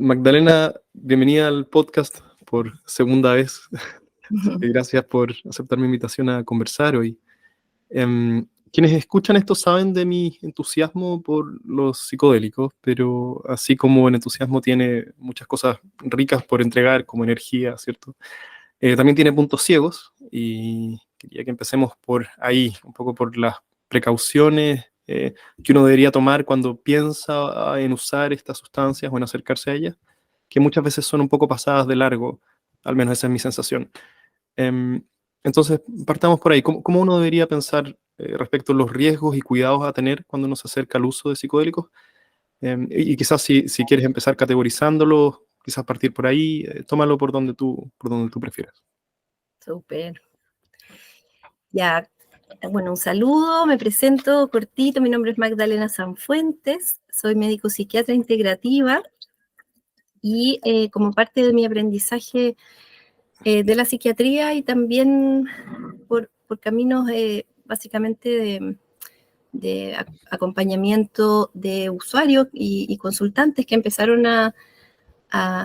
Magdalena, bienvenida al podcast por segunda vez. Gracias por aceptar mi invitación a conversar hoy. Quienes escuchan esto saben de mi entusiasmo por los psicodélicos, pero así como el entusiasmo tiene muchas cosas ricas por entregar, como energía, ¿cierto? También tiene puntos ciegos y quería que empecemos por ahí, un poco por las precauciones que uno debería tomar cuando piensa en usar estas sustancias o en acercarse a ellas, que muchas veces son un poco pasadas de largo, al menos esa es mi sensación. Em, entonces, partamos por ahí. ¿Cómo uno debería pensar respecto a los riesgos y cuidados a tener cuando uno se acerca al uso de psicodélicos? Y quizás si quieres empezar categorizándolos, quizás partir por ahí, tómalo por donde tú prefieras. Súper. Ya, bueno, un saludo, me presento cortito, mi nombre es Magdalena Sanfuentes, soy médico psiquiatra integrativa y como parte de mi aprendizaje de la psiquiatría y también por caminos básicamente de acompañamiento de usuarios y consultantes que empezaron a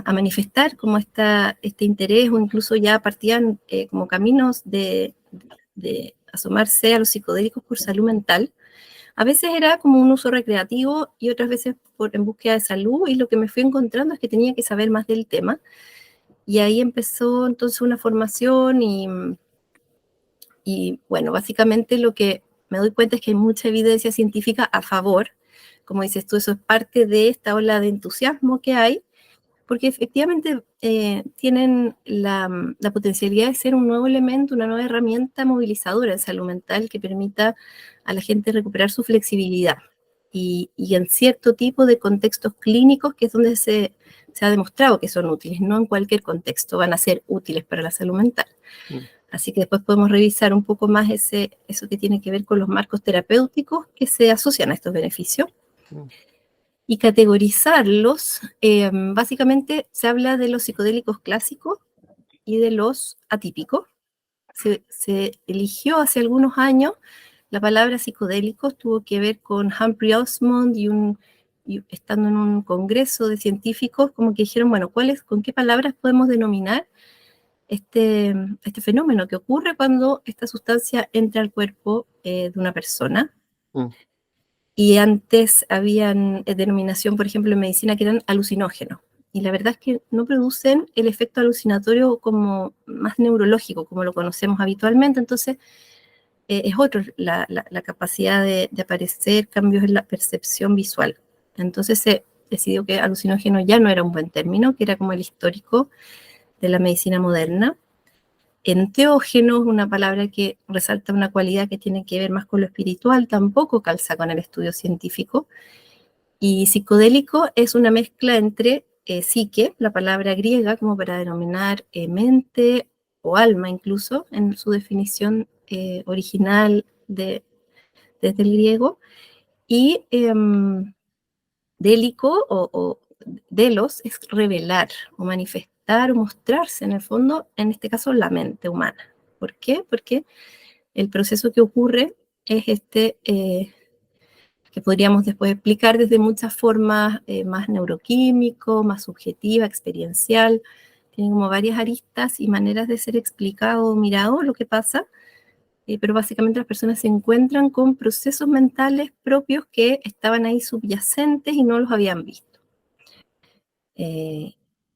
manifestar como este interés o incluso ya partían como caminos de asomarse a los psicodélicos por salud mental. A veces era como un uso recreativo y otras veces en búsqueda de salud, y lo que me fui encontrando es que tenía que saber más del tema. Y ahí empezó entonces una formación y bueno, básicamente lo que me doy cuenta es que hay mucha evidencia científica a favor. Como dices tú, eso es parte de esta ola de entusiasmo que hay, porque efectivamente tienen la potencialidad de ser un nuevo elemento, una nueva herramienta movilizadora en salud mental que permita a la gente recuperar su flexibilidad. Y en cierto tipo de contextos clínicos, que es donde se ha demostrado que son útiles, no en cualquier contexto van a ser útiles para la salud mental. Así que después podemos revisar un poco más eso que tiene que ver con los marcos terapéuticos que se asocian a estos beneficios. Y categorizarlos, básicamente se habla de los psicodélicos clásicos y de los atípicos. Se eligió hace algunos años la palabra psicodélicos, tuvo que ver con Humphrey Osmond y estando en un congreso de científicos, como que dijeron, bueno, ¿con qué palabras podemos denominar este fenómeno que ocurre cuando esta sustancia entra al cuerpo de una persona? Y antes habían denominación, por ejemplo, en medicina, que eran alucinógenos. Y la verdad es que no producen el efecto alucinatorio como más neurológico, como lo conocemos habitualmente. Entonces, es otro la capacidad de aparecer cambios en la percepción visual. Entonces se decidió que alucinógeno ya no era un buen término, que era como el histórico de la medicina moderna. Enteógeno, una palabra que resalta una cualidad que tiene que ver más con lo espiritual, tampoco calza con el estudio científico. Y psicodélico es una mezcla entre psique, la palabra griega, como para denominar mente o alma incluso, en su definición original desde el griego, y délico o delos es revelar o manifestar o mostrarse en el fondo, en este caso la mente humana. ¿Por qué? Porque el proceso que ocurre es que podríamos después explicar desde muchas formas, más neuroquímico, más subjetiva, experiencial. Tiene como varias aristas y maneras de ser explicado o mirado lo que pasa, pero básicamente las personas se encuentran con procesos mentales propios que estaban ahí subyacentes y no los habían visto.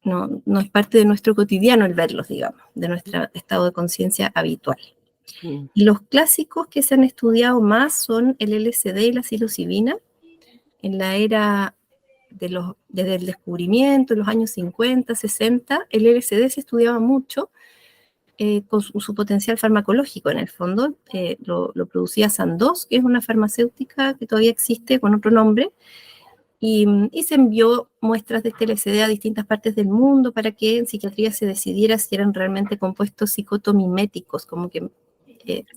No es parte de nuestro cotidiano el verlos, digamos, de nuestro estado de conciencia habitual. Y los clásicos que se han estudiado más son el LSD y la psilocibina. En la era desde el descubrimiento, en los años 50, 60, el LSD se estudiaba mucho con su potencial farmacológico. En el fondo lo producía Sandoz, que es una farmacéutica que todavía existe con otro nombre, y se envió muestras de este LSD a distintas partes del mundo para que en psiquiatría se decidiera si eran realmente compuestos psicotomiméticos, como que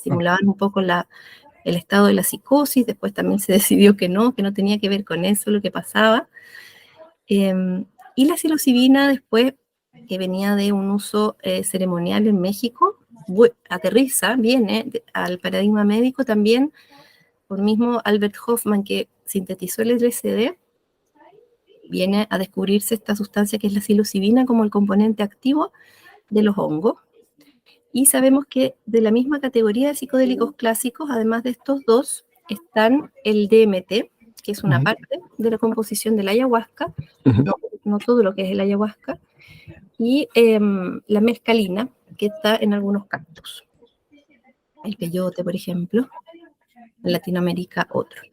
simulaban un poco el estado de la psicosis. Después también se decidió que no tenía que ver con eso lo que pasaba. Y la psilocibina después, que venía de un uso ceremonial en México, aterriza, viene al paradigma médico también por mismo Albert Hoffman, que sintetizó el LSD viene a descubrirse esta sustancia que es la psilocibina como el componente activo de los hongos. Y sabemos que de la misma categoría de psicodélicos clásicos, además de estos dos, están el DMT, que es una parte de la composición de la ayahuasca, no todo lo que es el ayahuasca, y la mescalina, que está en algunos cactus. El peyote, por ejemplo, en Latinoamérica otros.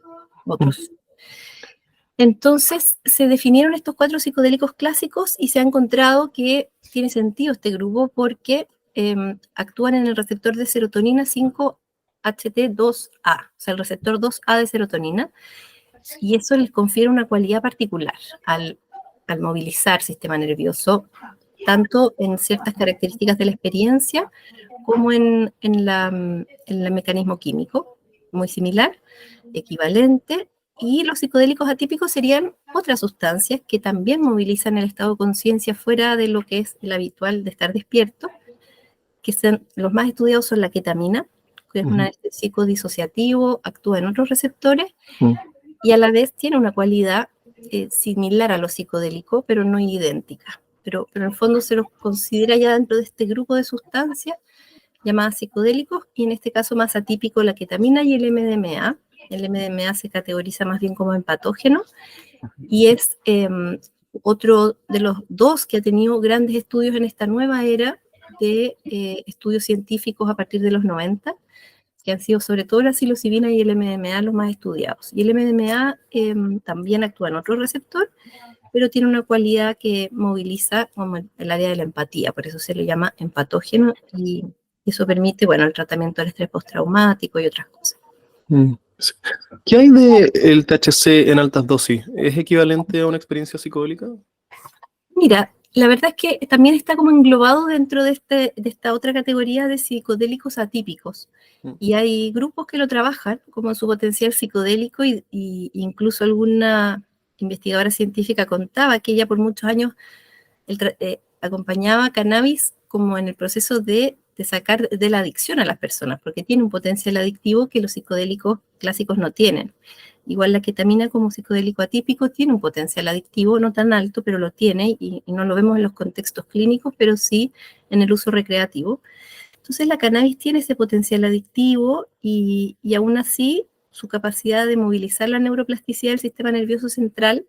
Entonces se definieron estos 4 psicodélicos clásicos y se ha encontrado que tiene sentido este grupo porque actúan en el receptor de serotonina 5-HT2A, o sea, el receptor 2A de serotonina, y eso les confiere una cualidad particular al movilizar sistema nervioso, tanto en ciertas características de la experiencia como en el mecanismo químico, muy similar, equivalente. Y los psicodélicos atípicos serían otras sustancias que también movilizan el estado de conciencia fuera de lo que es el habitual de estar despierto, que los más estudiados son la ketamina, que es un anestésico disociativo, actúa en otros receptores, y a la vez tiene una cualidad similar a lo psicodélico, pero no idéntica. Pero en el fondo se los considera ya dentro de este grupo de sustancias llamadas psicodélicos, y en este caso más atípico la ketamina y el MDMA. El MDMA se categoriza más bien como empatógeno, y es otro de los 2 que ha tenido grandes estudios en esta nueva era de estudios científicos a partir de los 90, que han sido sobre todo la psilocibina y el MDMA los más estudiados. Y el MDMA también actúa en otro receptor, pero tiene una cualidad que moviliza como el área de la empatía, por eso se le llama empatógeno, y eso permite, bueno, el tratamiento del estrés postraumático y otras cosas. ¿Qué hay del THC en altas dosis? ¿Es equivalente a una experiencia psicodélica? Mira, la verdad es que también está como englobado dentro de esta otra categoría de psicodélicos atípicos. Y hay grupos que lo trabajan como su potencial psicodélico, y incluso alguna investigadora científica contaba que ella por muchos años acompañaba cannabis como en el proceso de sacar de la adicción a las personas, porque tiene un potencial adictivo que los psicodélicos clásicos no tienen. Igual la ketamina como psicodélico atípico tiene un potencial adictivo, no tan alto, pero lo tiene, y no lo vemos en los contextos clínicos, pero sí en el uso recreativo. Entonces la cannabis tiene ese potencial adictivo, y aún así su capacidad de movilizar la neuroplasticidad del sistema nervioso central,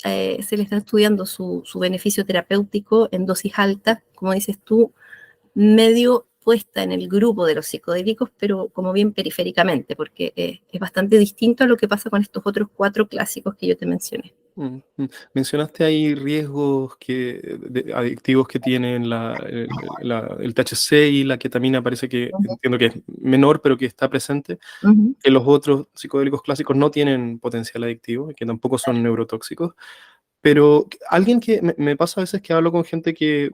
se le está estudiando su beneficio terapéutico en dosis altas, como dices tú, medio puesta en el grupo de los psicodélicos, pero como bien periféricamente, porque es bastante distinto a lo que pasa con estos otros 4 clásicos que yo te mencioné. Mencionaste ahí riesgos adictivos que tienen el THC y la ketamina, parece que entiendo que es menor, pero que está presente, que los otros psicodélicos clásicos no tienen potencial adictivo y que tampoco son neurotóxicos. Pero alguien que me pasa a veces que hablo con gente que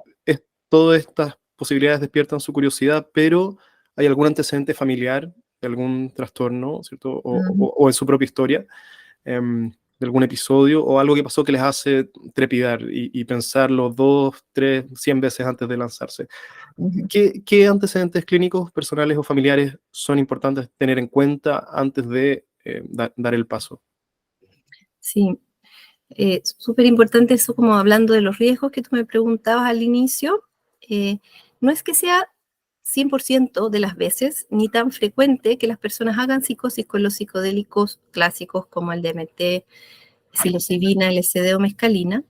todas estas posibilidades despiertan su curiosidad, pero hay algún antecedente familiar de algún trastorno, ¿cierto? O en su propia historia, de algún episodio o algo que pasó que les hace trepidar y pensarlo 2, 3, 100 veces antes de lanzarse. ¿Qué antecedentes clínicos, personales o familiares son importantes tener en cuenta antes de dar el paso? Sí, súper importante eso, como hablando de los riesgos que tú me preguntabas al inicio. No es que sea 100% de las veces, ni tan frecuente que las personas hagan psicosis con los psicodélicos clásicos como el DMT, psilocibina, LSD o mescalina.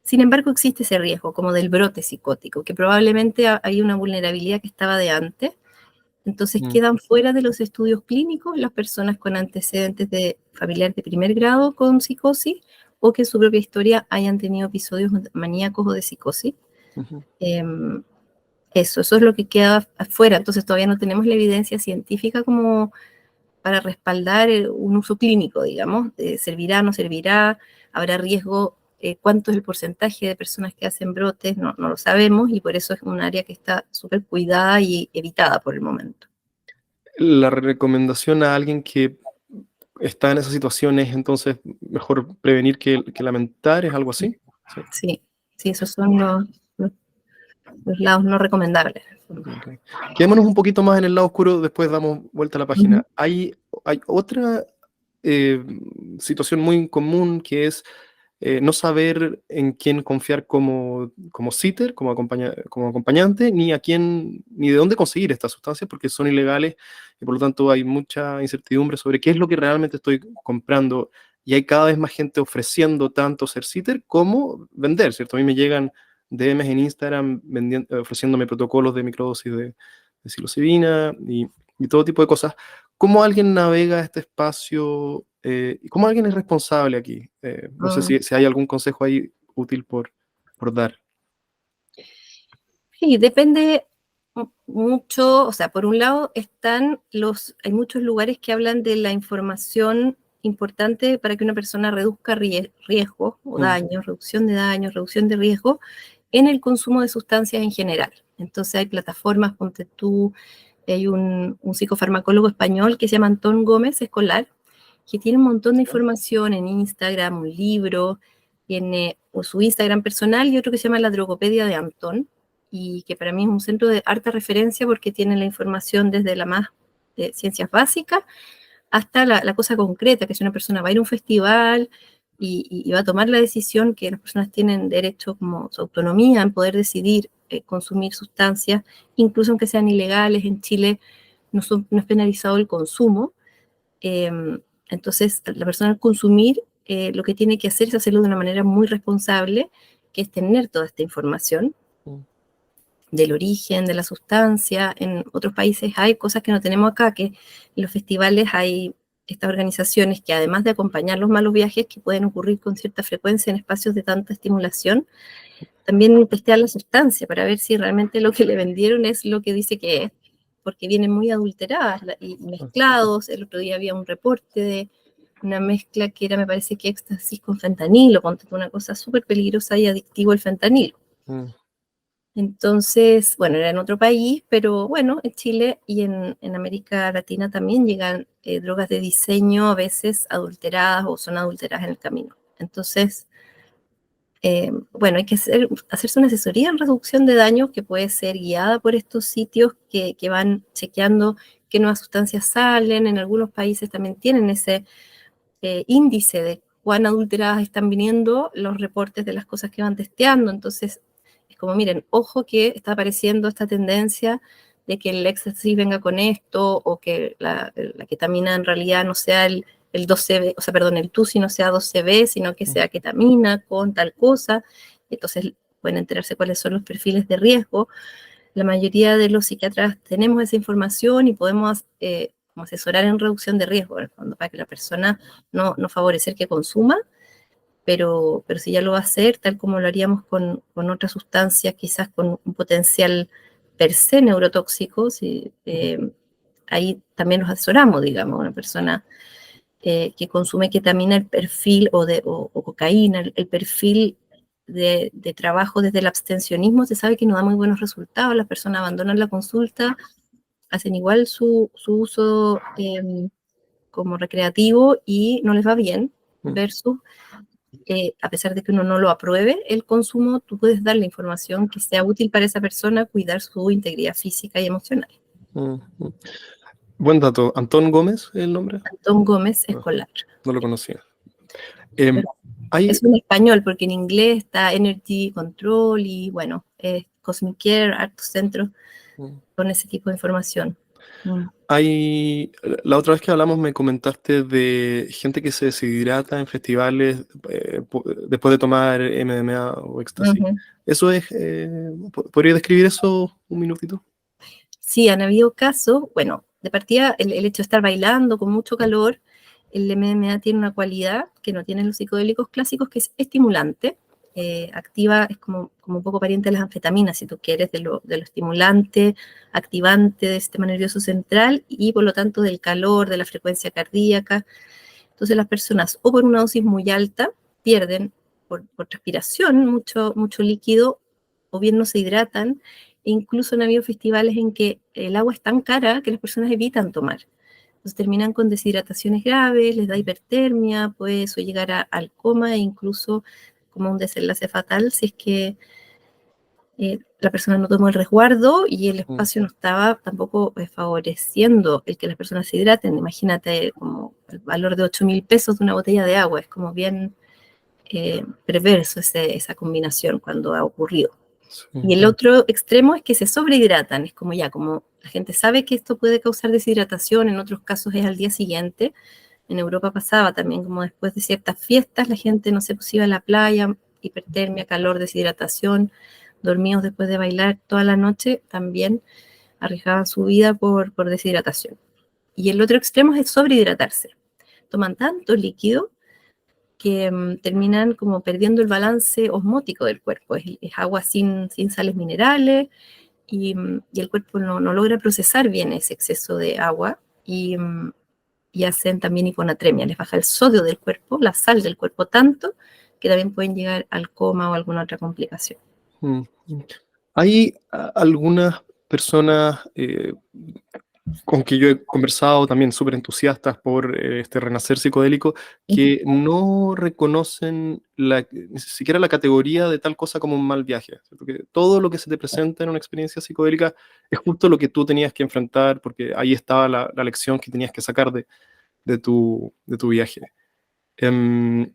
Sin embargo, existe ese riesgo como del brote psicótico, que probablemente hay una vulnerabilidad que estaba de antes. Entonces quedan fuera de los estudios clínicos las personas con antecedentes de familiar de primer grado con psicosis, o que en su propia historia hayan tenido episodios maníacos o de psicosis. Eso es lo que queda afuera. Entonces todavía no tenemos la evidencia científica como para respaldar un uso clínico, digamos. ¿Servirá, no servirá? ¿Habrá riesgo? ¿Cuánto es el porcentaje de personas que hacen brotes? No lo sabemos, y por eso es un área que está súper cuidada y evitada por el momento. La recomendación a alguien que está en esa situación es entonces mejor prevenir que lamentar, ¿es algo así? Sí, esos son los lados no recomendables. Okay. Quedémonos un poquito más en el lado oscuro, después damos vuelta a la página. Hay otra situación muy común, que es no saber en quién confiar como sitter, como acompañante, ni de dónde conseguir estas sustancias, porque son ilegales y por lo tanto hay mucha incertidumbre sobre qué es lo que realmente estoy comprando. Y hay cada vez más gente ofreciendo tanto ser sitter como vender, ¿cierto? A mí me llegan DMs en Instagram ofreciéndome protocolos de microdosis de psilocibina y todo tipo de cosas. ¿Cómo alguien navega este espacio? ¿Cómo alguien es responsable aquí? No sé si hay algún consejo ahí útil por dar. Sí, depende mucho, o sea, por un lado hay muchos lugares que hablan de la información importante para que una persona reduzca riesgo o daños, reducción de daños, reducción de riesgo en el consumo de sustancias en general. Entonces hay plataformas, ponte tú, hay un psicofarmacólogo español que se llama Antón Gómez Escolar, que tiene un montón de información en Instagram, un libro, tiene su Instagram personal y otro que se llama La Drogopedia de Antón, y que para mí es un centro de harta referencia porque tiene la información desde la más de ciencias básicas hasta la cosa concreta, que si una persona va a ir a un festival y va a tomar la decisión que las personas tienen derecho como su autonomía en poder decidir consumir sustancias, incluso aunque sean ilegales, en Chile no es penalizado el consumo. Entonces, la persona al consumir lo que tiene que hacer es hacerlo de una manera muy responsable, que es tener toda esta información del origen, de la sustancia. En otros países hay cosas que no tenemos acá, que en los festivales hay estas organizaciones que además de acompañar los malos viajes que pueden ocurrir con cierta frecuencia en espacios de tanta estimulación, también testear la sustancia para ver si realmente lo que le vendieron es lo que dice que es, porque vienen muy adulteradas y mezclados. El otro día había un reporte de una mezcla que era, me parece que éxtasis con fentanilo, ponte una cosa súper peligrosa y adictivo el fentanilo. Entonces, bueno, era en otro país, pero bueno, en Chile y en América Latina también llegan drogas de diseño a veces adulteradas o son adulteradas en el camino. Entonces, bueno, hay que hacerse una asesoría en reducción de daños que puede ser guiada por estos sitios que van chequeando qué nuevas sustancias salen. En algunos países también tienen ese índice de cuán adulteradas están viniendo los reportes de las cosas que van testeando. Entonces, es como, miren, ojo que está apareciendo esta tendencia de que el éxtasis venga con esto, o que la ketamina en realidad no sea el 12B, o sea, perdón, el TUSI no sea 12B, sino que sea ketamina con tal cosa. Entonces, pueden enterarse cuáles son los perfiles de riesgo. La mayoría de los psiquiatras tenemos esa información y podemos como asesorar en reducción de riesgo, para que la persona no favorecer que consuma, pero si ya lo va a hacer, tal como lo haríamos con otras sustancias, quizás con un potencial per se neurotóxico, ahí también los asesoramos, digamos, una persona que consume ketamina, el perfil, o cocaína, el perfil de trabajo desde el abstencionismo, se sabe que no da muy buenos resultados. Las personas abandonan la consulta, hacen igual su uso como recreativo y no les va bien, versus a pesar de que uno no lo apruebe el consumo, tú puedes darle información que sea útil para esa persona, cuidar su integridad física y emocional. Buen dato. ¿Antón Gómez es el nombre? Antón Gómez Escolar. No lo conocía. Es un español, porque en inglés está Energy Control y, bueno, Cosmic Care, hartos centros con ese tipo de información. La otra vez que hablamos me comentaste de gente que se deshidrata en festivales después de tomar MDMA o éxtasis. ¿Eso es? ¿Podría describir eso un minutito? Sí, han habido casos. Bueno, de partida, el hecho de estar bailando con mucho calor, el MDMA tiene una cualidad que no tienen los psicodélicos clásicos, que es estimulante. Activa, es como un poco pariente de las anfetaminas, si tú quieres, de lo estimulante, activante del sistema nervioso central y por lo tanto del calor, de la frecuencia cardíaca. Entonces las personas, o por una dosis muy alta, pierden por transpiración mucho líquido, o bien no se hidratan, e incluso han habido festivales en que el agua es tan cara que las personas evitan tomar. Entonces terminan con deshidrataciones graves, les da hipertermia, puede eso llegar al coma e incluso como un desenlace fatal si es que la persona no tomó el resguardo y el espacio no estaba tampoco favoreciendo el que las personas se hidraten. Imagínate como el valor de 8.000 pesos de una botella de agua, es como bien perverso esa combinación cuando ha ocurrido. Sí, Y el otro extremo es que se sobrehidratan, es como ya, como la gente sabe que esto puede causar deshidratación, en otros casos es al día siguiente. En Europa pasaba también como después de ciertas fiestas, la gente no se pues, iba a la playa, hipertermia, calor, deshidratación, dormidos después de bailar toda la noche, también arriesgaban su vida por deshidratación. Y el otro extremo es sobrehidratarse. Toman tanto líquido que terminan como perdiendo el balance osmótico del cuerpo. Es agua sin sales minerales y el cuerpo no logra procesar bien ese exceso de agua y hacen también hiponatremia. Les baja el sodio del cuerpo, la sal del cuerpo tanto que también pueden llegar al coma o alguna otra complicación. Hay algunas personas con que yo he conversado también súper entusiastas por este renacer psicodélico, que no reconocen ni siquiera la categoría de tal cosa como un mal viaje, ¿cierto? Que todo lo que se te presenta en una experiencia psicodélica es justo lo que tú tenías que enfrentar, porque ahí estaba la lección que tenías que sacar de tu viaje. ¿Qué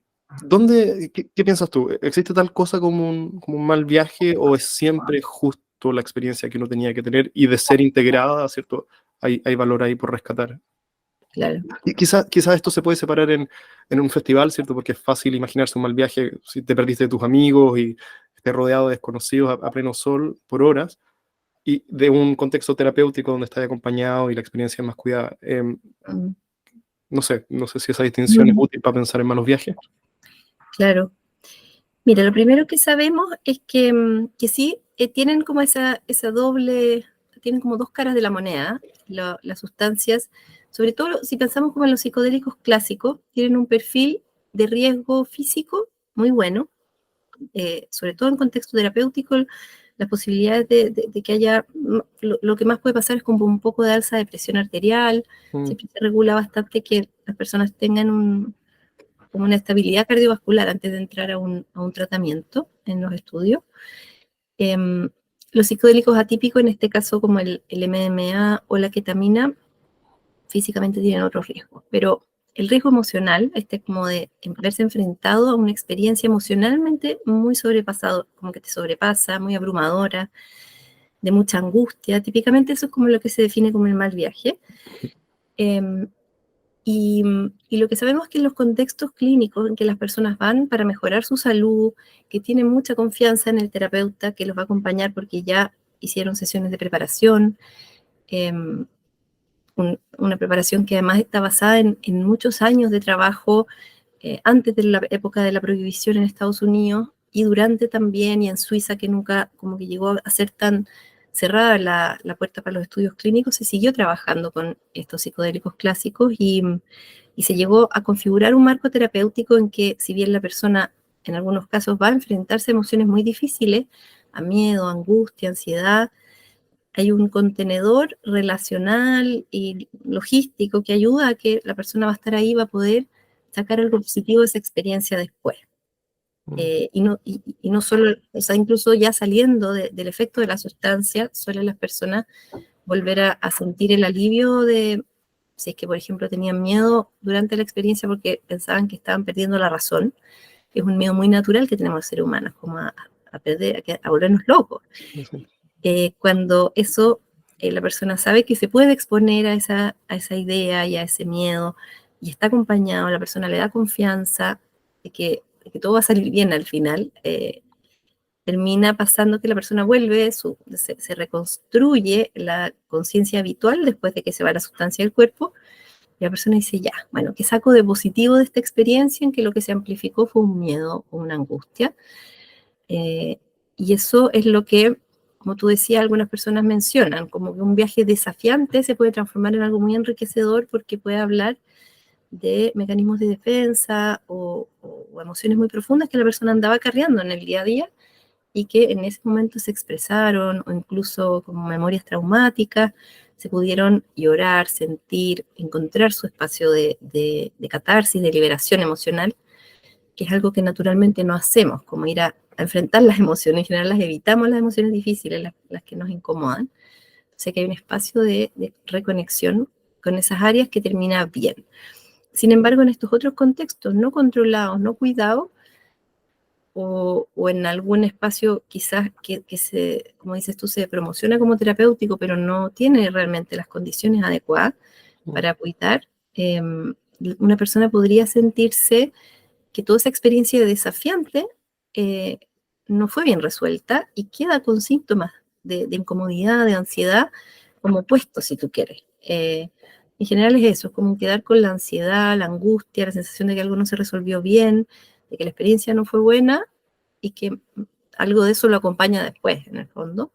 piensas tú? ¿Existe tal cosa como un mal viaje o es siempre justo la experiencia que uno tenía que tener y de ser integrada, ¿cierto? Hay valor ahí por rescatar. Claro. Y quizás esto se puede separar en un festival, ¿cierto? Porque es fácil imaginarse un mal viaje si te perdiste de tus amigos y estés rodeado de desconocidos a pleno sol por horas, y de un contexto terapéutico donde estás acompañado y la experiencia es más cuidada. No sé si esa distinción es útil para pensar en malos viajes. Claro. Mira, lo primero que sabemos es que sí, tienen como esa doble, tienen como dos caras de la moneda. Las sustancias, sobre todo si pensamos como en los psicodélicos clásicos, tienen un perfil de riesgo físico muy bueno, sobre todo en contexto terapéutico, las posibilidades de que haya, lo que más puede pasar es como un poco de alza de presión arterial, siempre se regula bastante que las personas tengan como una estabilidad cardiovascular antes de entrar a un tratamiento en los estudios. Los psicodélicos atípicos, en este caso como el MDMA o la ketamina, físicamente tienen otros riesgos, pero el riesgo emocional, como de verse enfrentado a una experiencia emocionalmente muy sobrepasado, como que te sobrepasa, muy abrumadora, de mucha angustia, típicamente eso es como lo que se define como el mal viaje. Y lo que sabemos es que en los contextos clínicos en que las personas van para mejorar su salud, que tienen mucha confianza en el terapeuta que los va a acompañar porque ya hicieron sesiones de preparación, una preparación que además está basada en muchos años de trabajo antes de la época de la prohibición en Estados Unidos y durante también, y en Suiza, que nunca como que llegó a ser tan cerrada la puerta para los estudios clínicos, se siguió trabajando con estos psicodélicos clásicos y se llegó a configurar un marco terapéutico en que, si bien la persona en algunos casos va a enfrentarse a emociones muy difíciles, a miedo, angustia, ansiedad, hay un contenedor relacional y logístico que ayuda a que la persona va a estar ahí, va a poder sacar algo positivo de esa experiencia después. Y no solo, o sea, incluso ya saliendo del efecto de la sustancia, suelen las personas volver a sentir el alivio de, si es que, por ejemplo, tenían miedo durante la experiencia porque pensaban que estaban perdiendo la razón, que es un miedo muy natural que tenemos los seres humanos, como a perder, a volvernos locos. Cuando eso, la persona sabe que se puede exponer a esa idea y a ese miedo, y está acompañado, la persona le da confianza de que todo va a salir bien al final, termina pasando que la persona vuelve, se reconstruye la conciencia habitual después de que se va la sustancia del cuerpo, y la persona dice, ya, bueno, ¿qué saco de positivo de esta experiencia en que lo que se amplificó fue un miedo o una angustia? Y eso es lo que, como tú decías, algunas personas mencionan, como que un viaje desafiante se puede transformar en algo muy enriquecedor porque puede hablar de mecanismos de defensa o emociones muy profundas que la persona andaba acarreando en el día a día y que en ese momento se expresaron, o incluso como memorias traumáticas, se pudieron llorar, sentir, encontrar su espacio de catarsis, de liberación emocional, que es algo que naturalmente no hacemos, como ir a enfrentar las emociones, en general las evitamos, las emociones difíciles, las que nos incomodan. O sea que hay un espacio de reconexión con esas áreas que termina bien. Sin embargo, en estos otros contextos no controlados, no cuidados, o en algún espacio quizás que se, como dices tú, se promociona como terapéutico, pero no tiene realmente las condiciones adecuadas para cuidar, una persona podría sentirse que toda esa experiencia desafiante no fue bien resuelta y queda con síntomas de incomodidad, de ansiedad, como puesto, si tú quieres. En general es eso, es como quedar con la ansiedad, la angustia, la sensación de que algo no se resolvió bien, de que la experiencia no fue buena y que algo de eso lo acompaña después, en el fondo.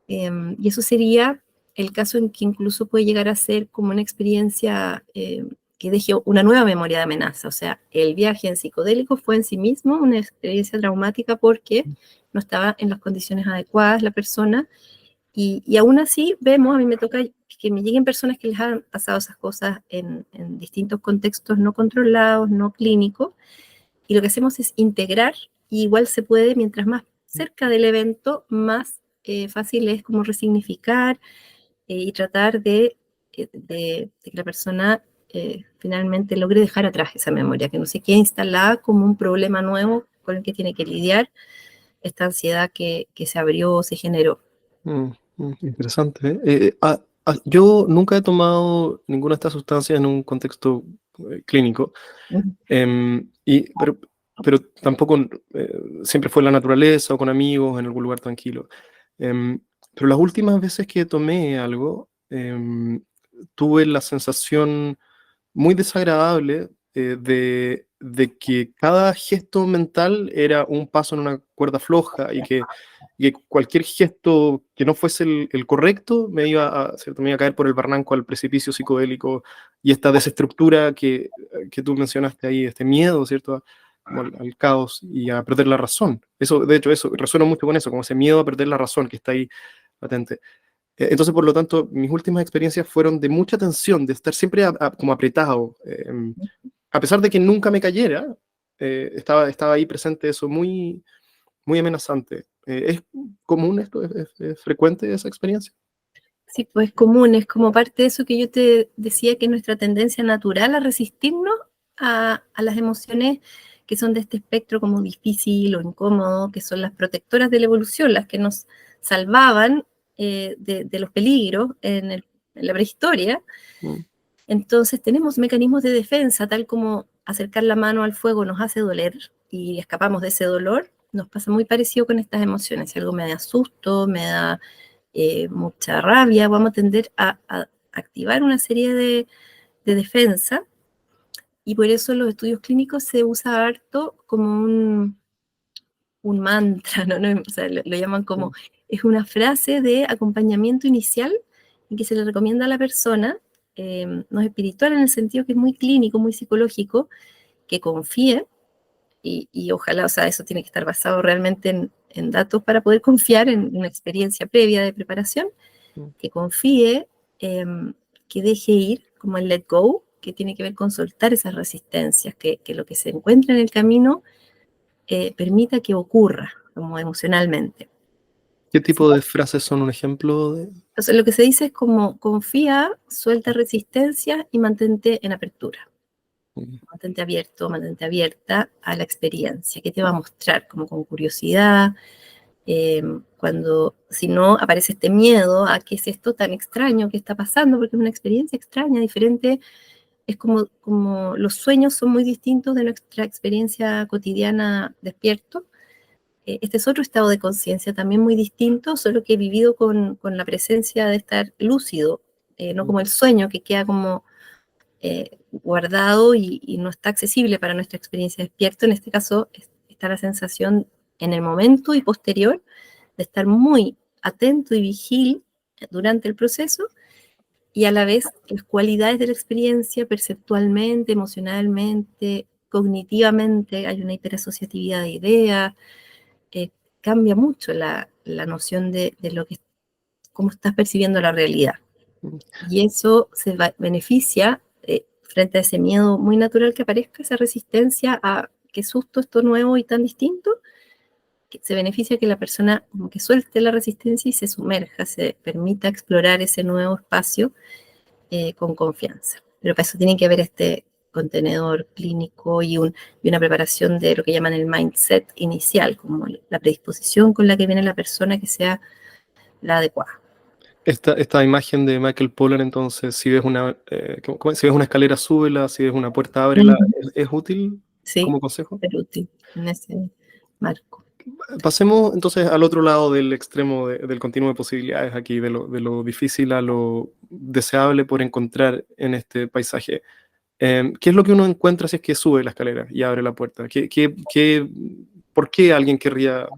Y eso sería el caso en que incluso puede llegar a ser como una experiencia que deje una nueva memoria de amenaza. O sea, el viaje en psicodélico fue en sí mismo una experiencia traumática porque no estaba en las condiciones adecuadas la persona. Y aún así vemos, a mí me toca que me lleguen personas que les han pasado esas cosas en distintos contextos no controlados, no clínicos, y lo que hacemos es integrar, y igual se puede, mientras más cerca del evento, más fácil es como resignificar y tratar de que la persona finalmente logre dejar atrás esa memoria, que no se quede instalada como un problema nuevo con el que tiene que lidiar esta ansiedad que se abrió, se generó. Interesante. Yo nunca he tomado ninguna de estas sustancias en un contexto clínico, pero tampoco siempre fue en la naturaleza o con amigos en algún lugar tranquilo. Pero las últimas veces que tomé algo, tuve la sensación muy desagradable de que cada gesto mental era un paso en una cuerda floja y que cualquier gesto que no fuese el correcto ¿cierto? Me iba a caer por el barranco al precipicio psicodélico, y esta desestructura que tú mencionaste ahí, este miedo, ¿cierto? Como al caos y a perder la razón. Eso, de hecho, eso resuena mucho con eso, como ese miedo a perder la razón que está ahí latente. Entonces, por lo tanto, mis últimas experiencias fueron de mucha tensión, de estar siempre como apretado. A pesar de que nunca me cayera, estaba ahí presente eso muy, muy amenazante. ¿Es común esto? ¿Es frecuente esa experiencia? Sí, pues común, es como parte de eso que yo te decía, que es nuestra tendencia natural a resistirnos a las emociones que son de este espectro como difícil o incómodo, que son las protectoras de la evolución, las que nos salvaban de los peligros en la prehistoria. Entonces tenemos mecanismos de defensa, tal como acercar la mano al fuego nos hace doler y escapamos de ese dolor. Nos pasa muy parecido con estas emociones. Si algo me da susto, me da mucha rabia, vamos a tender a activar una serie de defensa, y por eso en los estudios clínicos se usa harto como un mantra, ¿no? O sea, lo llaman como, es una frase de acompañamiento inicial en que se le recomienda a la persona, no es espiritual en el sentido que es muy clínico, muy psicológico, que confíe, y ojalá, o sea, eso tiene que estar basado realmente en datos para poder confiar en una experiencia previa de preparación, que confíe, que deje ir, como el let go, que tiene que ver con soltar esas resistencias, que lo que se encuentra en el camino permita que ocurra, como emocionalmente. ¿Qué ¿Sí? tipo de frases son un ejemplo de...? Entonces, lo que se dice es como confía, suelta resistencia y mantente en apertura. Mantente abierto, mantente abierta a la experiencia, que te va a mostrar, como con curiosidad, cuando, si no, aparece este miedo a qué es esto tan extraño que está pasando, porque es una experiencia extraña, diferente, es como los sueños son muy distintos de nuestra experiencia cotidiana despierto. Este es otro estado de conciencia también muy distinto, solo que he vivido con la presencia de estar lúcido, no como el sueño que queda como guardado y no está accesible para nuestra experiencia despierto. En este caso está la sensación en el momento y posterior de estar muy atento y vigil durante el proceso, y a la vez las cualidades de la experiencia perceptualmente, emocionalmente, cognitivamente, hay una hiperasociatividad de ideas, cambia mucho la noción de lo que, cómo estás percibiendo la realidad. Y eso beneficia frente a ese miedo muy natural que aparezca, esa resistencia a qué susto esto nuevo y tan distinto, que se beneficia que la persona como que suelte la resistencia y se sumerja, se permita explorar ese nuevo espacio con confianza. Pero para eso tiene que haber este contenedor clínico y una preparación de lo que llaman el mindset inicial, como la predisposición con la que viene la persona que sea la adecuada. Esta imagen de Michael Pollan, entonces, si ves si ves una escalera, súbela, si ves una puerta, ábrela, ¿es útil Sí, como consejo? es útil en ese marco. Pasemos entonces al otro lado del extremo del continuum de posibilidades aquí, de lo difícil a lo deseable por encontrar en este paisaje. ¿Qué es lo que uno encuentra si es que sube la escalera y abre la puerta? ¿Por qué alguien querría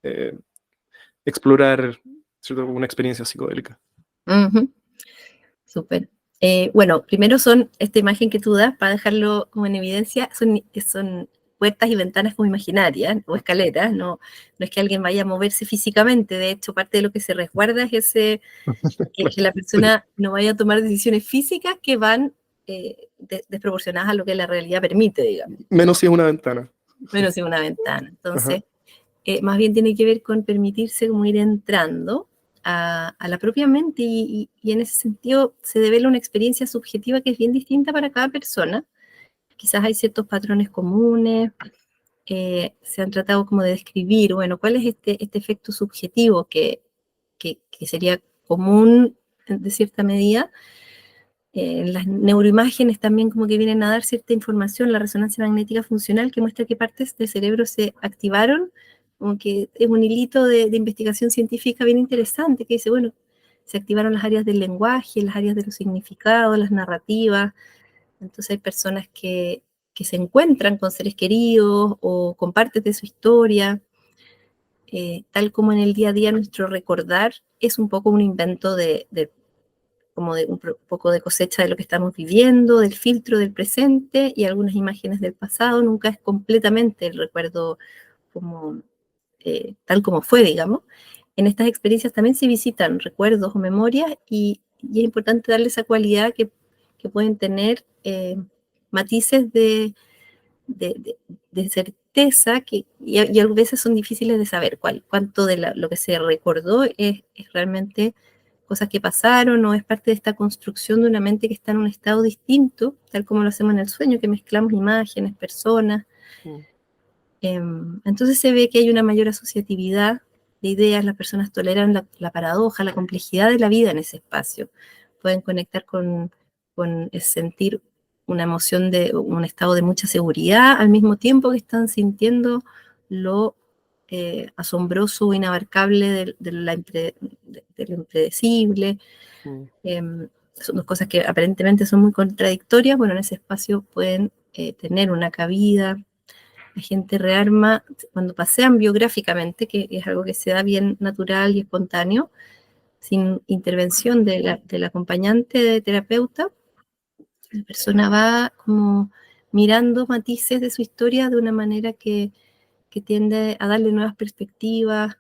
eh, explorar, ¿cierto?, una experiencia psicodélica? Súper. Bueno, primero son esta imagen que tú das, para dejarlo como en evidencia, son puertas y ventanas como imaginarias o escaleras, no es que alguien vaya a moverse físicamente. De hecho, parte de lo que se resguarda es que la persona no vaya a tomar decisiones físicas que van desproporcionadas a lo que la realidad permite, digamos. Menos si es una ventana. Menos si es una ventana. Entonces, Ajá. más bien tiene que ver con permitirse como ir entrando a la propia mente y en ese sentido se devela una experiencia subjetiva que es bien distinta para cada persona. Quizás hay ciertos patrones comunes, se han tratado como de describir, bueno, cuál es este efecto subjetivo que sería común de cierta medida. Las neuroimágenes también como que vienen a dar cierta información, la resonancia magnética funcional que muestra qué partes del cerebro se activaron, como que es un hilito de investigación científica bien interesante, que dice, bueno, se activaron las áreas del lenguaje, las áreas de los significados, las narrativas. Entonces hay personas que se encuentran con seres queridos o con partes de su historia, tal como en el día a día nuestro recordar es un poco un invento como de un poco de cosecha de lo que estamos viviendo, del filtro del presente y algunas imágenes del pasado. Nunca es completamente el recuerdo como, tal como fue, digamos. En estas experiencias también se visitan recuerdos o memorias y es importante darle esa cualidad que pueden tener matices de certeza y a veces son difíciles de saber cuánto de lo que se recordó es realmente cosas que pasaron o es parte de esta construcción de una mente que está en un estado distinto, tal como lo hacemos en el sueño, que mezclamos imágenes, personas. Entonces se ve que hay una mayor asociatividad de ideas, las personas toleran la paradoja, la complejidad de la vida en ese espacio. Pueden conectar con el sentir una emoción de un estado de mucha seguridad al mismo tiempo que están sintiendo lo asombroso o inabarcable de lo impredecible. Son dos cosas que aparentemente son muy contradictorias. Bueno, en ese espacio pueden tener una cabida. La gente rearma cuando pasean biográficamente, que es algo que se da bien natural y espontáneo, sin intervención del acompañante de terapeuta. La persona va como mirando matices de su historia de una manera que tiende a darle nuevas perspectivas,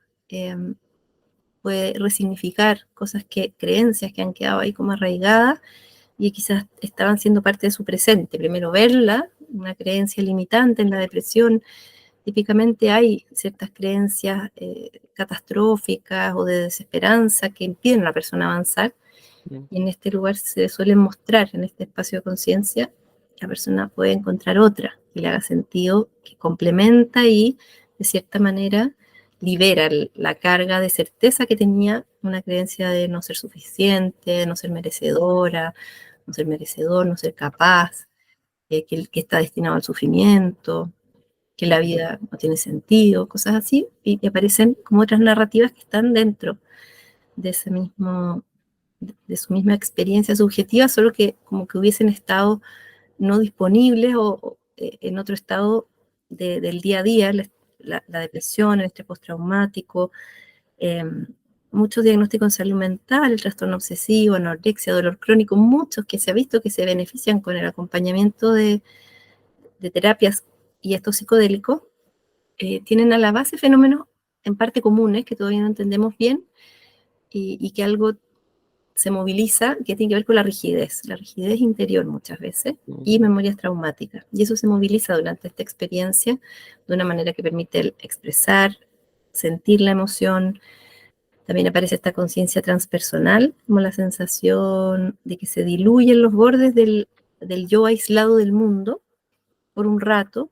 puede resignificar creencias que han quedado ahí como arraigadas y quizás estaban siendo parte de su presente. Primero verla, una creencia limitante en la depresión. Típicamente hay ciertas creencias catastróficas o de desesperanza que impiden a la persona avanzar. Y en este lugar se suelen mostrar, en este espacio de conciencia, la persona puede encontrar otra que le haga sentido, que complementa y, de cierta manera, libera la carga de certeza que tenía una creencia de no ser suficiente, de no ser merecedora, no ser merecedor, no ser capaz, que está destinado al sufrimiento, que la vida no tiene sentido, cosas así, y aparecen como otras narrativas que están dentro de ese mismo de su misma experiencia subjetiva, solo que como que hubiesen estado no disponibles o en otro estado del día a día, la depresión, el estrés postraumático, muchos diagnósticos en salud mental, el trastorno obsesivo, anorexia, dolor crónico, muchos que se ha visto que se benefician con el acompañamiento de terapias y estos psicodélicos, tienen a la base fenómenos en parte comunes que todavía no entendemos bien y que algo se moviliza, que tiene que ver con la rigidez interior muchas veces, y memorias traumáticas. Y eso se moviliza durante esta experiencia de una manera que permite expresar, sentir la emoción. También aparece esta conciencia transpersonal, como la sensación de que se diluyen los bordes de del yo aislado del mundo por un rato,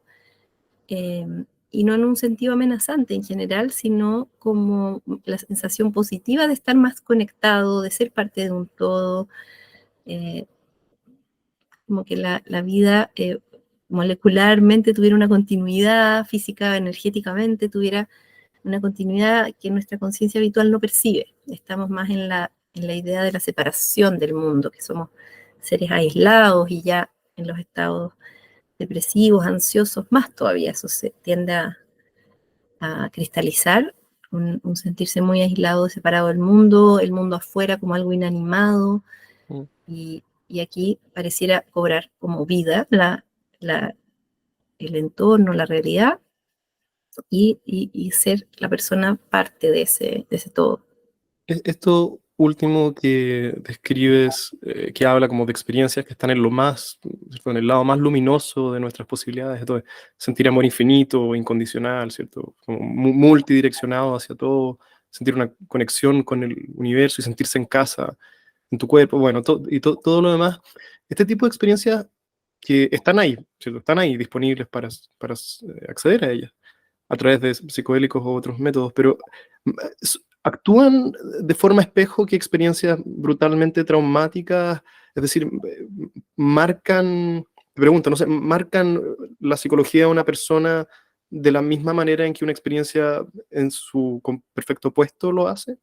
y no en un sentido amenazante en general, sino como la sensación positiva de estar más conectado, de ser parte de un todo, como que la vida molecularmente tuviera una continuidad física, energéticamente, tuviera una continuidad que nuestra conciencia habitual no percibe. Estamos más en la idea de la separación del mundo, que somos seres aislados y ya en los estados depresivos, ansiosos, más todavía eso se tiende a cristalizar, un sentirse muy aislado, separado del mundo, el mundo afuera como algo inanimado, y aquí pareciera cobrar como vida el entorno, la realidad, y ser la persona parte de ese todo. Esto último que describes, que habla como de experiencias que están en lo más, ¿cierto? En el lado más luminoso de nuestras posibilidades, entonces, sentir amor infinito, incondicional, ¿cierto? Como multidireccionado hacia todo, sentir una conexión con el universo y sentirse en casa, en tu cuerpo, bueno, todo lo demás. Este tipo de experiencias que están ahí, ¿cierto? Están ahí disponibles para acceder a ellas a través de psicodélicos u otros métodos, pero actúan de forma espejo que experiencias brutalmente traumáticas, es decir, marcan, te pregunto, no sé, marcan la psicología de una persona de la misma manera en que una experiencia en su perfecto opuesto lo hace.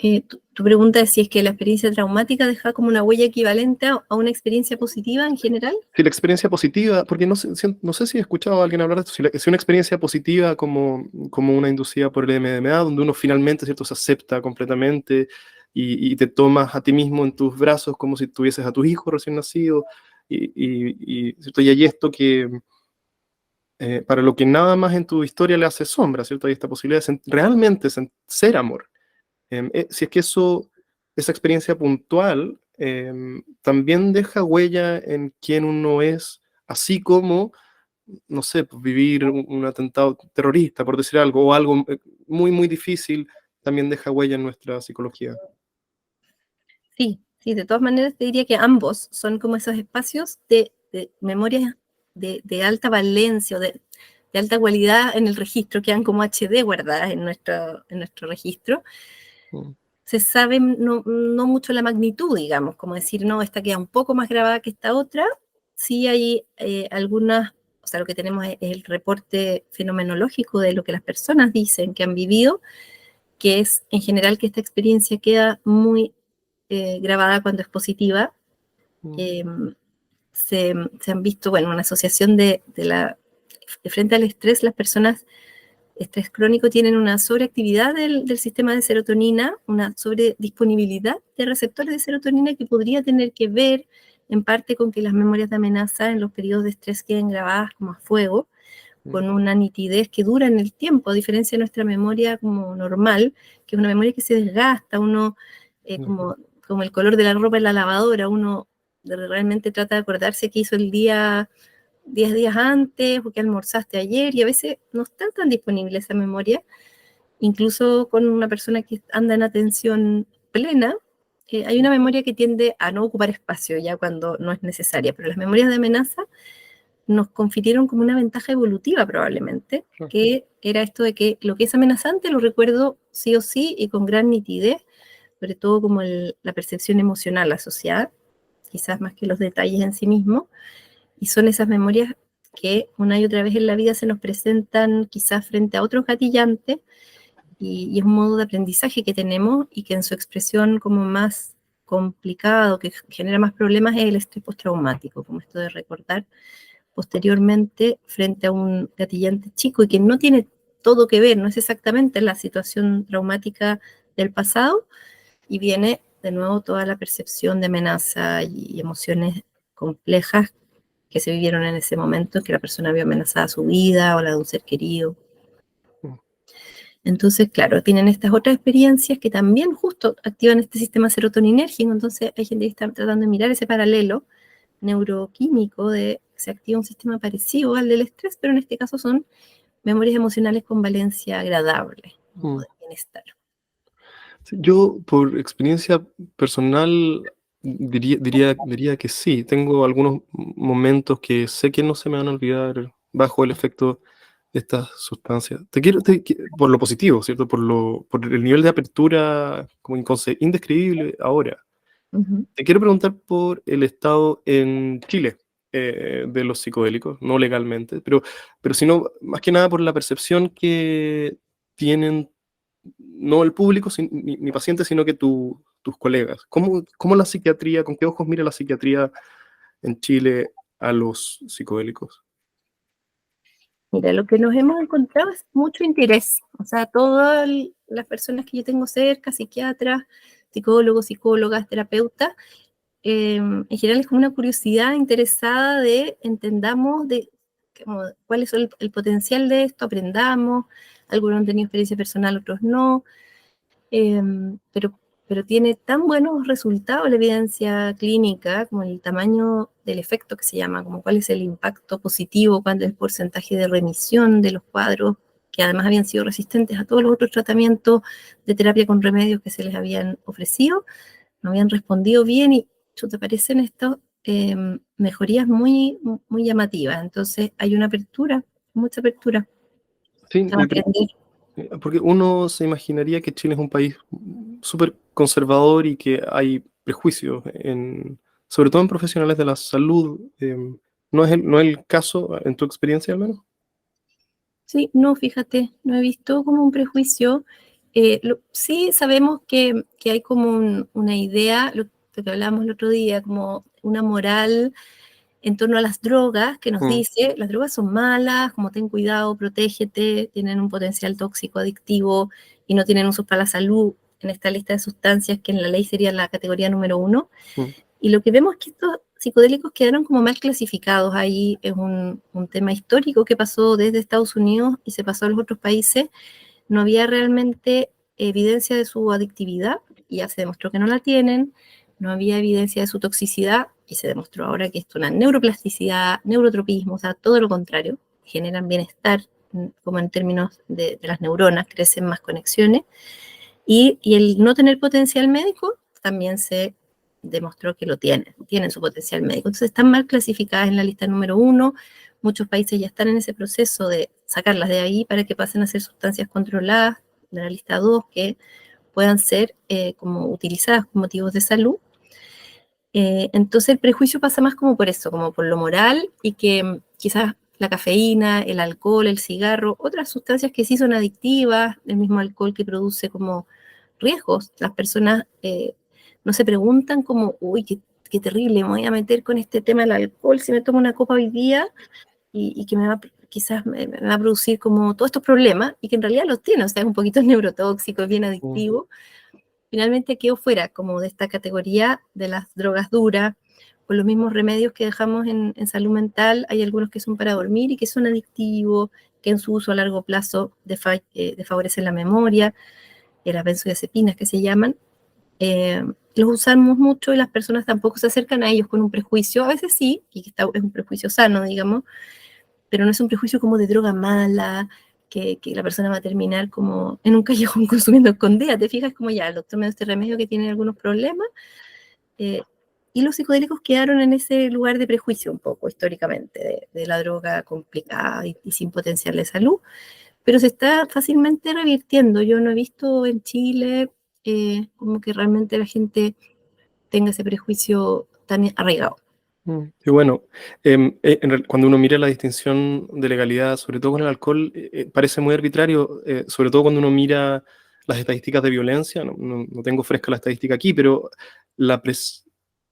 Tu pregunta es si es que la experiencia traumática deja como una huella equivalente a una experiencia positiva en general. Si la experiencia positiva, porque no sé si he escuchado a alguien hablar de esto, si una experiencia positiva como una inducida por el MDMA, donde uno finalmente, ¿cierto?, se acepta completamente y te tomas a ti mismo en tus brazos como si tuvieses a tus hijos recién nacidos, ¿cierto? Y hay esto que, para lo que nada más en tu historia le hace sombra, ¿cierto? Hay esta posibilidad de realmente ser amor. Si es que esa experiencia puntual también deja huella en quién uno es, así como, no sé, pues, vivir un atentado terrorista, por decir algo, o algo muy, muy difícil, también deja huella en nuestra psicología. Sí, de todas maneras te diría que ambos son como esos espacios de memorias de alta valencia o de alta cualidad en el registro, quedan como HD guardadas en nuestro registro. Se sabe no mucho la magnitud, digamos, como decir, no, esta queda un poco más grabada que esta otra. Sí hay algunas, o sea, lo que tenemos es el reporte fenomenológico de lo que las personas dicen que han vivido, que es en general que esta experiencia queda muy grabada cuando es positiva. Se han visto, bueno, una asociación de frente al estrés, las personas estrés crónico tienen una sobreactividad del sistema de serotonina, una sobredisponibilidad de receptores de serotonina que podría tener que ver en parte con que las memorias de amenaza en los periodos de estrés queden grabadas como a fuego, con una nitidez que dura en el tiempo, a diferencia de nuestra memoria como normal, que es una memoria que se desgasta, uno, como el color de la ropa en la lavadora, uno realmente trata de acordarse qué hizo el día 10 días antes o que almorzaste ayer, y a veces no está tan disponible esa memoria, incluso con una persona que anda en atención plena. Hay una memoria que tiende a no ocupar espacio ya cuando no es necesaria, pero las memorias de amenaza nos confirieron como una ventaja evolutiva probablemente, que era esto de que lo que es amenazante lo recuerdo sí o sí y con gran nitidez, sobre todo como la percepción emocional asociada, quizás más que los detalles en sí mismos, y son esas memorias que una y otra vez en la vida se nos presentan quizás frente a otros gatillantes, y es un modo de aprendizaje que tenemos y que en su expresión como más complicado, que genera más problemas, es el estrés postraumático, como esto de recordar posteriormente frente a un gatillante chico y que no tiene todo que ver, no es exactamente la situación traumática del pasado, y viene de nuevo toda la percepción de amenaza y emociones complejas que se vivieron en ese momento en que la persona vio amenazada su vida o la de un ser querido. Entonces, claro, tienen estas otras experiencias que también justo activan este sistema serotoninérgico. Entonces hay gente que está tratando de mirar ese paralelo neuroquímico de que se activa un sistema parecido al del estrés, pero en este caso son memorias emocionales con valencia agradable, de bienestar. Yo, por experiencia personal, Diría que sí. Tengo algunos momentos que sé que no se me van a olvidar bajo el efecto de estas sustancias. Por lo positivo, ¿cierto? Por el nivel de apertura como indescribible ahora. Ujú. Te quiero preguntar por el estado en Chile de los psicodélicos, no legalmente, pero sino más que nada por la percepción que tienen no el público ni pacientes, sino que tus colegas. ¿Cómo la psiquiatría, con qué ojos mira la psiquiatría en Chile a los psicodélicos? Mira, lo que nos hemos encontrado es mucho interés. O sea, todas las personas que yo tengo cerca, psiquiatras, psicólogos, psicólogas, terapeutas, en general es como una curiosidad interesada de entendamos cuál es el potencial de esto, aprendamos. Algunos han tenido experiencia personal, otros no. Eh, pero, pero tiene tan buenos resultados la evidencia clínica, como el tamaño del efecto que se llama, como cuál es el impacto positivo, cuál es el porcentaje de remisión de los cuadros, que además habían sido resistentes a todos los otros tratamientos de terapia con remedios que se les habían ofrecido, no habían respondido bien y te parecen estas mejorías muy llamativas. Entonces hay una apertura, mucha apertura Sí, a aprender. porque uno se imaginaría que Chile es un país súper conservador y que hay prejuicios, sobre todo en profesionales de la salud. ¿No es el caso en tu experiencia al menos? Sí, no, fíjate, no he visto como un prejuicio. Sí sabemos que hay como una idea, lo que hablábamos el otro día, como una moral en torno a las drogas que nos dice, las drogas son malas, como ten cuidado, protégete, tienen un potencial tóxico, adictivo y no tienen usos para la salud en esta lista de sustancias que en la ley sería la categoría número 1. Mm. Y lo que vemos es que estos psicodélicos quedaron como mal clasificados. Ahí es un tema histórico que pasó desde Estados Unidos y se pasó a los otros países. No había realmente evidencia de su adictividad, y ya se demostró que no la tienen. No había evidencia de su toxicidad, y se demostró ahora que esto es una neuroplasticidad, neurotropismo, o sea, todo lo contrario. Generan bienestar, como en términos de las neuronas, crecen más conexiones. Y el no tener potencial médico también se demostró que lo tienen su potencial médico. Entonces están mal clasificadas en la lista número 1. Muchos países ya están en ese proceso de sacarlas de ahí para que pasen a ser sustancias controladas de la lista 2, que puedan ser como utilizadas con motivos de salud. Entonces el prejuicio pasa más como por eso, como por lo moral, y que quizás la cafeína, el alcohol, el cigarro, otras sustancias que sí son adictivas, el mismo alcohol que produce como riesgos. Las personas no se preguntan como, uy, qué terrible, me voy a meter con este tema del alcohol si me tomo una copa hoy día y que quizás me va a producir como todos estos problemas, y que en realidad los tiene, o sea, es un poquito neurotóxico, es bien adictivo. Finalmente quedó fuera como de esta categoría de las drogas duras. Con los mismos remedios que dejamos en salud mental, hay algunos que son para dormir y que son adictivos, que en su uso a largo plazo desfavorecen la memoria, las benzodiazepinas que se llaman. Los usamos mucho y las personas tampoco se acercan a ellos con un prejuicio, a veces sí, y es un prejuicio sano, digamos, pero no es un prejuicio como de droga mala, que la persona va a terminar como en un callejón consumiendo escondida. Te fijas como ya, el doctor me da este remedio que tiene algunos problemas, eh, y los psicodélicos quedaron en ese lugar de prejuicio un poco históricamente, de la droga complicada y sin potencial de salud, pero se está fácilmente revirtiendo. Yo no he visto en Chile como que realmente la gente tenga ese prejuicio tan arraigado. Y bueno, cuando uno mira la distinción de legalidad, sobre todo con el alcohol, parece muy arbitrario, sobre todo cuando uno mira las estadísticas de violencia. No tengo fresca la estadística aquí, pero la,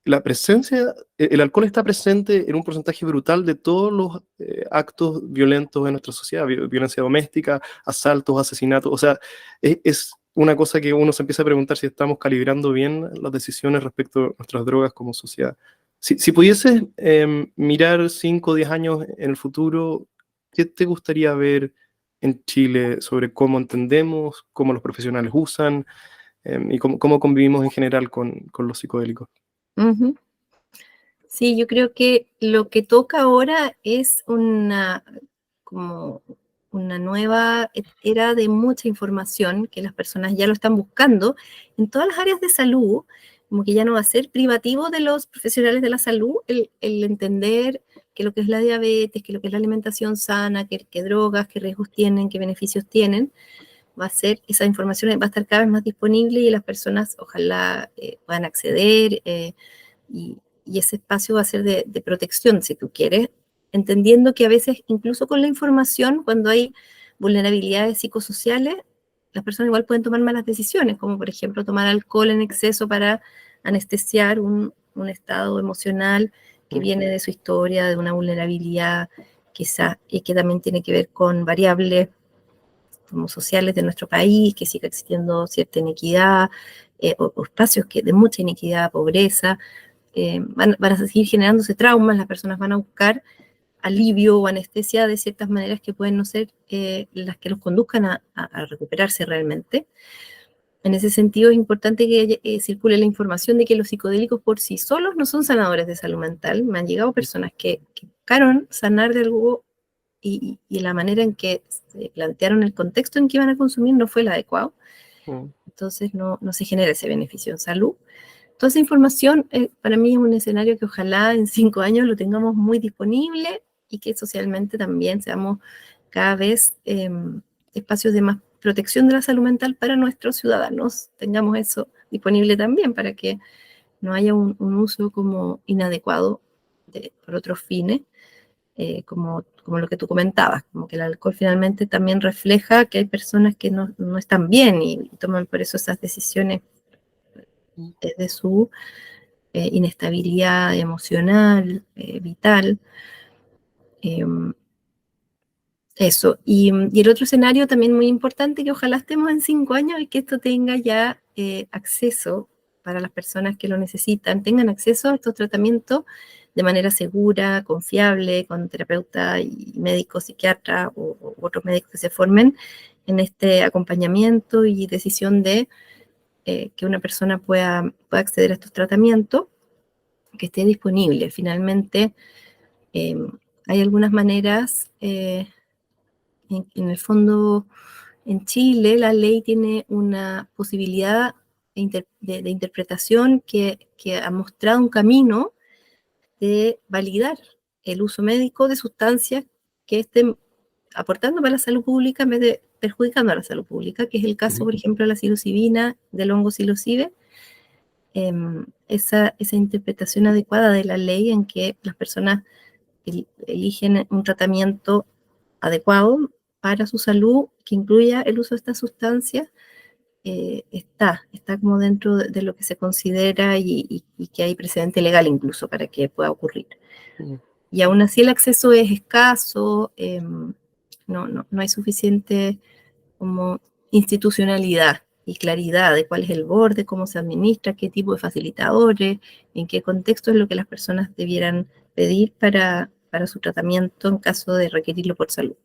la presencia, el alcohol está presente en un porcentaje brutal de todos los actos violentos de nuestra sociedad: violencia doméstica, asaltos, asesinatos. O sea, es una cosa que uno se empieza a preguntar si estamos calibrando bien las decisiones respecto a nuestras drogas como sociedad. Si pudieses mirar 5 o 10 años en el futuro, ¿qué te gustaría ver en Chile sobre cómo entendemos, cómo los profesionales usan y cómo convivimos en general con los psicodélicos? Uh-huh. Sí, yo creo que lo que toca ahora es como una nueva era de mucha información, que las personas ya lo están buscando en todas las áreas de salud. como que ya no va a ser privativo de los profesionales de la salud el entender que lo que es la diabetes, que lo que es la alimentación sana, qué drogas, qué riesgos tienen, qué beneficios tienen. Va a ser, esa información va a estar cada vez más disponible y las personas ojalá puedan acceder y ese espacio va a ser de protección, si tú quieres, entendiendo que a veces incluso con la información, cuando hay vulnerabilidades psicosociales, las personas igual pueden tomar malas decisiones, como por ejemplo tomar alcohol en exceso para anestesiar un estado emocional que viene de su historia, de una vulnerabilidad quizá, y que también tiene que ver con variables como sociales de nuestro país, que siga existiendo cierta inequidad, o espacios de mucha inequidad, pobreza, van a seguir generándose traumas, las personas van a buscar alivio o anestesia de ciertas maneras que pueden no ser las que los conduzcan a recuperarse realmente. En ese sentido es importante que circule la información de que los psicodélicos por sí solos no son sanadores de salud mental. Me han llegado personas que buscaron sanar de algo y la manera en que se plantearon el contexto en que iban a consumir no fue el adecuado. Entonces no se genera ese beneficio en salud. Toda esa información para mí es un escenario que ojalá en 5 años lo tengamos muy disponible y que socialmente también seamos cada vez espacios de más protección de la salud mental para nuestros ciudadanos. Tengamos eso disponible también para que no haya un uso como inadecuado por otros fines, como lo que tú comentabas, como que el alcohol finalmente también refleja que hay personas que no están bien y toman por eso esas decisiones desde su inestabilidad emocional, vital. Eso. Y el otro escenario también muy importante, que ojalá estemos en 5 años y que esto tenga ya acceso para las personas que lo necesitan, tengan acceso a estos tratamientos de manera segura, confiable, con terapeuta y médicos, psiquiatras u otros médicos que se formen en este acompañamiento y decisión de que una persona pueda acceder a estos tratamientos, que esté disponible. Finalmente, hay algunas maneras, en el fondo, en Chile la ley tiene una posibilidad de interpretación que ha mostrado un camino de validar el uso médico de sustancias que estén aportando para la salud pública en vez de perjudicando a la salud pública, que es el caso, por ejemplo, de la psilocibina, del hongo psilocibe. Esa interpretación adecuada de la ley en que las personas eligen un tratamiento adecuado para su salud que incluya el uso de estas sustancias, está como dentro de lo que se considera y que hay precedente legal incluso para que pueda ocurrir. Y aún así el acceso es escaso, no hay suficiente como institucionalidad y claridad de cuál es el borde, cómo se administra, qué tipo de facilitadores, en qué contexto es lo que las personas debieran pedir para su tratamiento en caso de requerirlo por salud.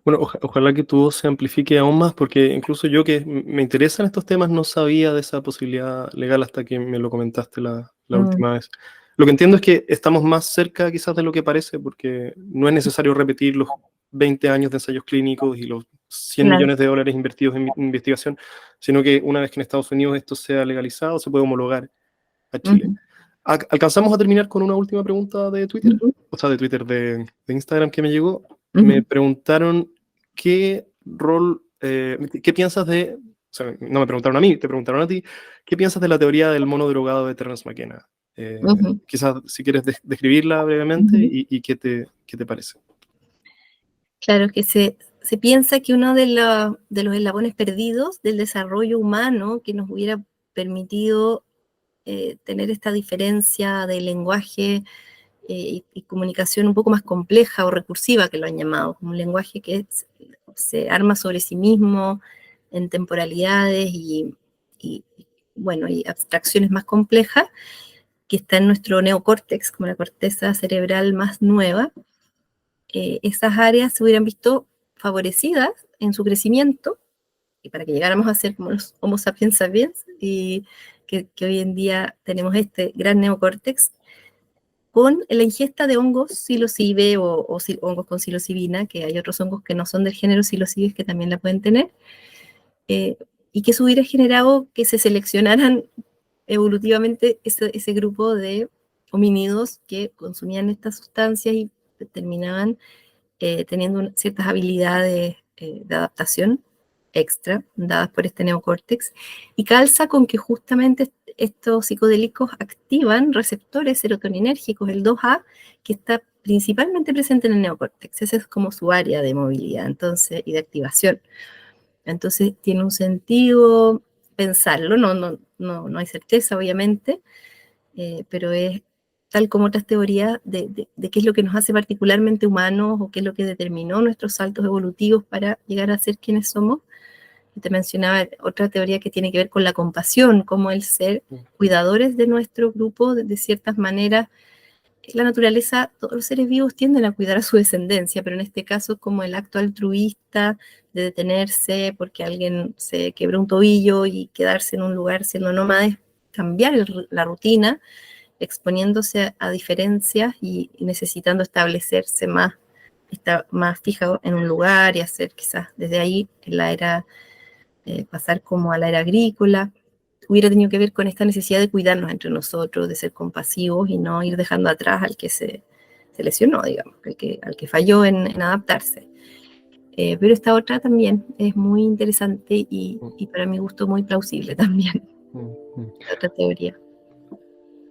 Bueno, ojalá que tu voz se amplifique aún más, porque incluso yo que me interesan estos temas no sabía de esa posibilidad legal hasta que me lo comentaste la última vez. Lo que entiendo es que estamos más cerca quizás de lo que parece, porque no es necesario repetir los 20 años de ensayos clínicos y los 100 millones de dólares invertidos en investigación, sino que una vez que en Estados Unidos esto sea legalizado, se puede homologar a Chile. ¿Alcanzamos a terminar con una última pregunta de Twitter? O sea, de Twitter, de Instagram que me llegó. Me preguntaron qué rol, qué piensas de, o sea, no me preguntaron a mí, te preguntaron a ti, ¿qué piensas de la teoría del mono drogado de Terence McKenna? Quizás si quieres describirla brevemente y qué te parece. Claro, que se piensa que uno de los eslabones perdidos del desarrollo humano que nos hubiera permitido tener esta diferencia de lenguaje y comunicación un poco más compleja o recursiva, que lo han llamado, como un lenguaje que se arma sobre sí mismo en temporalidades y abstracciones más complejas, que está en nuestro neocórtex, como la corteza cerebral más nueva. Esas áreas se hubieran visto favorecidas en su crecimiento y para que llegáramos a ser como los Homo sapiens sapiens y que hoy en día tenemos este gran neocórtex con la ingesta de hongos psilocibe o hongos con psilocibina, que hay otros hongos que no son del género psilocibes que también la pueden tener, y que eso hubiera generado que se seleccionaran evolutivamente ese grupo de homínidos que consumían estas sustancias y terminaban teniendo ciertas habilidades de adaptación extra dadas por este neocórtex, y calza con que justamente estos psicodélicos activan receptores serotoninérgicos, el 2A, que está principalmente presente en el neocórtex. Esa es como su área de movilidad, entonces, y de activación. Entonces tiene un sentido pensarlo, no hay certeza obviamente, pero es tal como otras teorías de qué es lo que nos hace particularmente humanos o qué es lo que determinó nuestros saltos evolutivos para llegar a ser quienes somos. Y te mencionaba otra teoría que tiene que ver con la compasión, como el ser cuidadores de nuestro grupo de ciertas maneras. La naturaleza, todos los seres vivos tienden a cuidar a su descendencia, pero en este caso como el acto altruista de detenerse porque alguien se quebró un tobillo y quedarse en un lugar siendo nómades, cambiar la rutina, exponiéndose a diferencias y necesitando establecerse estar más fijado en un lugar y hacer quizás desde ahí la era, pasar como a la era agrícola, hubiera tenido que ver con esta necesidad de cuidarnos entre nosotros, de ser compasivos y no ir dejando atrás al que se lesionó, digamos, al que falló en adaptarse. Pero esta otra también es muy interesante y para mi gusto muy plausible también, otra teoría.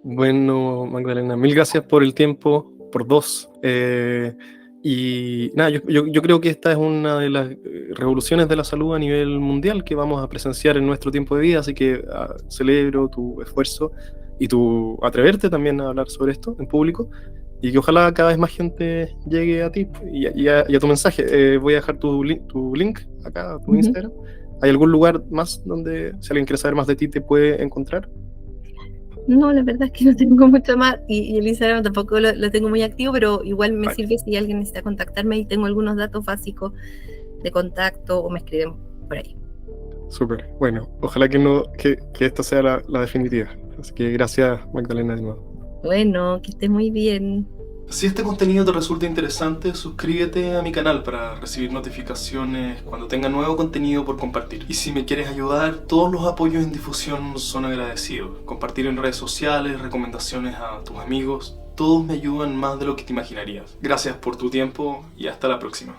Bueno, Magdalena, mil gracias por el tiempo, por dos. Y nada, yo creo que esta es una de las revoluciones de la salud a nivel mundial que vamos a presenciar en nuestro tiempo de vida, así que celebro tu esfuerzo y tu atreverte también a hablar sobre esto en público, y que ojalá cada vez más gente llegue a ti y a tu mensaje. Voy a dejar tu link acá, tu Instagram. ¿Hay algún lugar más donde, si alguien quiere saber más de ti, te puede encontrar? No, la verdad es que no tengo mucho más, y el Instagram tampoco lo tengo muy activo, pero igual me sirve si alguien necesita contactarme y tengo algunos datos básicos de contacto o me escriben por ahí. Súper, bueno, ojalá que esta sea la definitiva. Así que gracias, Magdalena, de nuevo. Bueno, que estés muy bien. Si este contenido te resulta interesante, suscríbete a mi canal para recibir notificaciones cuando tenga nuevo contenido por compartir. Y si me quieres ayudar, todos los apoyos en difusión son agradecidos. Compartir en redes sociales, recomendaciones a tus amigos, todos me ayudan más de lo que te imaginarías. Gracias por tu tiempo y hasta la próxima.